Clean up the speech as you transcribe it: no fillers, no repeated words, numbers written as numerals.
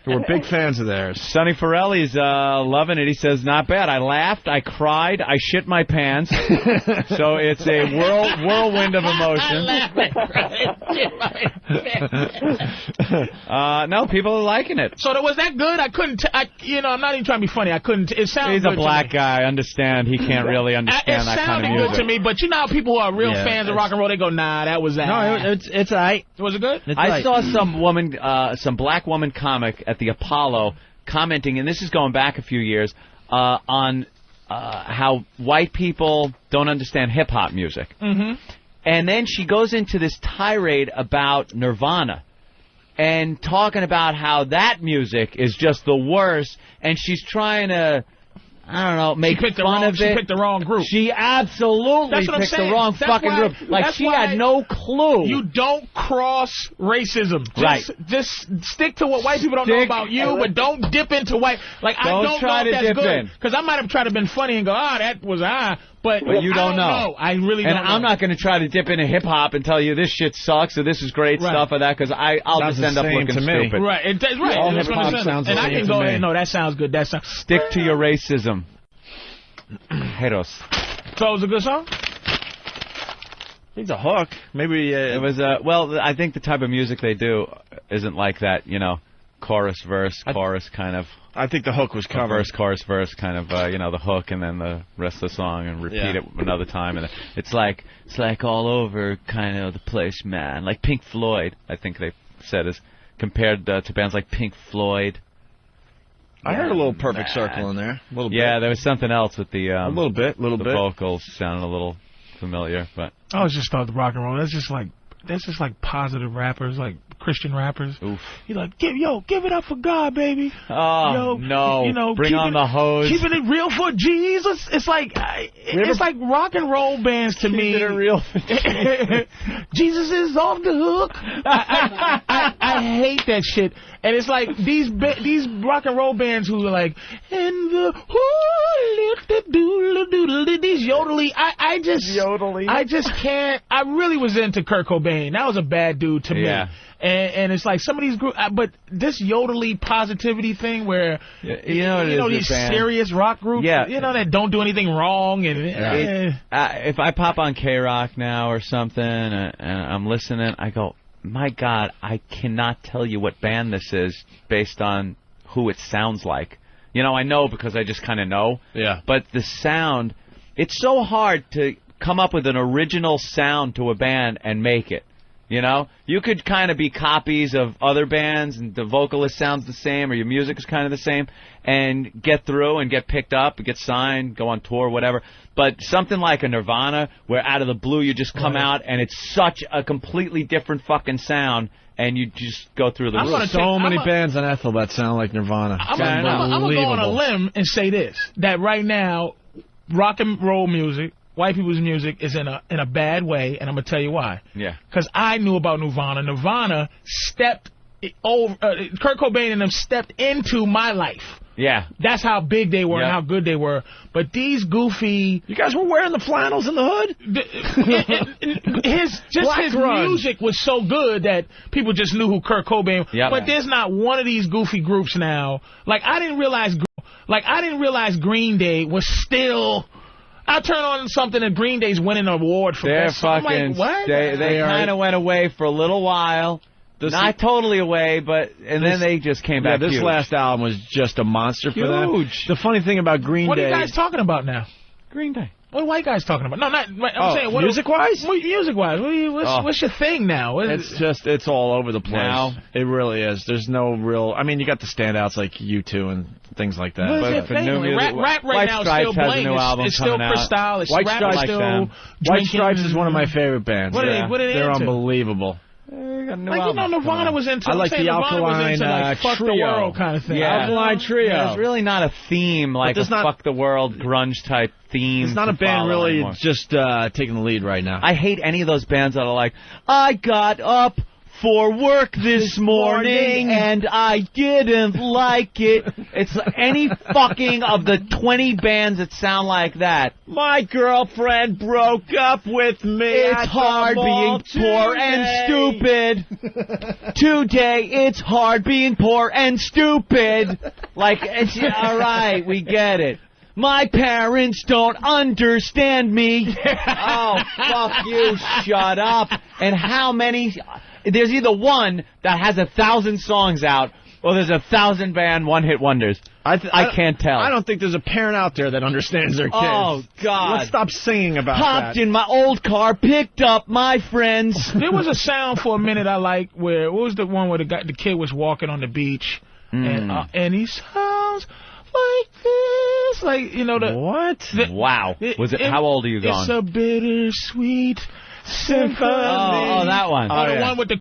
who are big fans of theirs. Sonny Forelli's loving it. He says, not bad. I laughed, I cried, I shit my pants. So it's a whirlwind of emotion. No, people are liking it. So was that good? I couldn't. I'm not even trying to be funny. I couldn't. It sounds. He's good a black to me. guy. I understand. He can't really understand that kind of music. It sounded good to me, but you know how people who are real fans of rock and roll, they go, nah, that was that. No, it's all right. Was it good? I saw some black woman comic at the Apollo commenting, and this is going back a few years, on how white people don't understand hip-hop music. Mm-hmm. And then she goes into this tirade about Nirvana and talking about how that music is just the worst, and she's trying to, I don't know, make fun of it. She picked the wrong group. She absolutely picked the wrong fucking group. Like, she had no clue. You don't cross racism. Just stick to what white people don't know about you, but don't dip into white. Like, I don't know if that's good. Because I might have tried to been funny and go, that was But you don't know. I really don't know. And I'm not going to try to dip into hip-hop and tell you this shit sucks or this is great stuff or that, because I'll just end up looking stupid. Right. All hip-hop sounds the same. And I can go ahead and no, that sounds good. Stick to your racism. Heros. So it was a good song? It's a hook. Maybe it was well, I think the type of music they do isn't like that, chorus, verse, chorus kind of. I think the hook was covered. Verse, chorus, verse, kind of, the hook, and then the rest of the song, and repeat it another time, and it's like all over kind of the place, man. Like Pink Floyd, I think they said, is compared to bands like Pink Floyd. I heard a little Perfect Circle in there. A little bit. Yeah, there was something else with the a little bit. The vocals sounded a little familiar, but I was just thought the rock and roll. That's just like positive rappers, like Christian rappers. Oof. He's like, give it up for God, baby. Oh, no. Bring on the hose. Keeping it real for Jesus. It's like rock and roll bands to me. Keeping it real for Jesus is off the hook. I hate that shit. And it's like these rock and roll bands who are like, and the these yodely. I just can't. I really was into Kurt Cobain. That was a bad dude to me. And it's like some of these groups, but this yodely positivity thing where these serious rock groups, that don't do anything wrong, and if I pop on K-Rock now or something and I'm listening, I go, my God, I cannot tell you what band this is based on who it sounds like. I know because I just kind of know. Yeah. But the sound, it's so hard to come up with an original sound to a band and make it. You could kind of be copies of other bands, and the vocalist sounds the same, or your music is kind of the same, and get through and get picked up, and get signed, go on tour, whatever. But something like a Nirvana, where out of the blue you just come out, and it's such a completely different fucking sound, and you just go through the roof. So many bands on Ethel that sound like Nirvana. I'm going to go on a limb and say this, that right now, rock and roll music, white people's music is in a bad way, and I'm going to tell you why. Yeah. Because I knew about Nirvana. Nirvana stepped over, Kurt Cobain and them stepped into my life. Yeah. That's how big they were and how good they were. But these goofy... You guys were wearing the flannels in the hood? His music was so good that people just knew who Kurt Cobain was. Yep. But there's not one of these goofy groups now. Like, I didn't realize Green Day was still... I turn on something and Green Day's winning an award for best song. I'm like, what? They kind of went away for a little while. Not totally away, and then they just came back. This last album was just a monster for them. Huge. The funny thing about Green Day... What are you guys talking about now? Green Day. What are white guys talking about? No, not... I'm saying... Music-wise? Music-wise. What's your thing now? It's all over the place. Now? It really is. There's no real... I mean, you got the standouts like U2 and things like that. But for new music, rap right now is still blank. It's still Cristal. It's White Stripes is one of my favorite bands. What are they They're into? unbelievable. Nirvana was into... I like the Alkaline fuck Trio. the world kind of thing. Yeah. Alkaline Trio. There's really not a theme, like a fuck the world grunge type theme. It's not a band really anymore. just taking the lead right now. I hate any of those bands that are like, I got up for work this morning, and I didn't like it. It's any fucking of the 20 bands that sound like that. My girlfriend broke up with me. It's hard being poor and stupid. Today, it's hard being poor and stupid. Like, it's all right, we get it. My parents don't understand me. Oh, fuck you, shut up. And how many... There's either one that has 1,000 songs out, or there's 1,000 band one-hit wonders. I can't tell. I don't think there's a parent out there that understands their kids. Oh, God. Let's stop singing about Hopped that. in my old car, picked up my friends. There was a sound for a minute I liked where, what was the one where the kid was walking on the beach, and he sounds like this, like, you know, the... What? Wow. How old are you going? It's a bittersweet symphony. Oh, that one. The one with the